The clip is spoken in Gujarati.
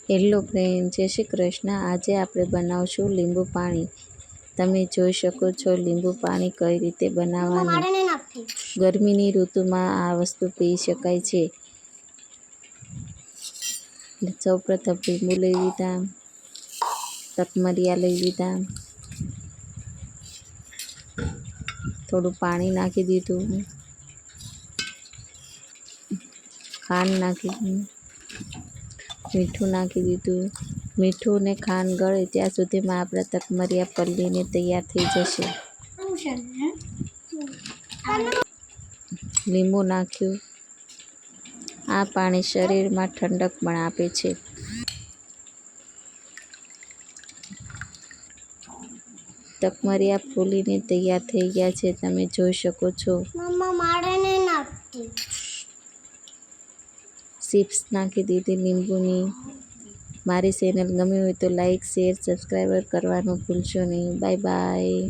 હેલો ફ્રેન્ડ, જય શ્રી કૃષ્ણ। આજે આપણે બનાવશું લીંબુ પાણી। તમે જોઈ શકો છો લીંબુ પાણી કઈ રીતે બનાવવાનું। ગરમીની ઋતુમાં આ વસ્તુ પી શકાય છે। સૌપ્રથમ લીંબુ લઈ લીધા, તકમરિયા લઈ લીધા, થોડું પાણી નાખી દીધું, ખાંડ નાખી, મીઠું નાખી દીધું। મીઠું ને ખાંડ ગળે ત્યાં સુધીમાં આપણા તકમરિયા પલળીને તૈયાર થઈ જશે। લીંબુ નાખ્યું। આ પાણી શરીરમાં ઠંડક પણ આપે છે। તકમરિયા ફૂલીને તૈયાર થઈ ગયા છે, તમે જોઈ શકો છો। ચિપ્સ નાખી દીધી લીંબુની। મારી ચેનલ ગમી હોય તો લાઈક, શેર, સબસ્ક્રાઈબર કરવાનું ભૂલશો નહીં। Bye bye.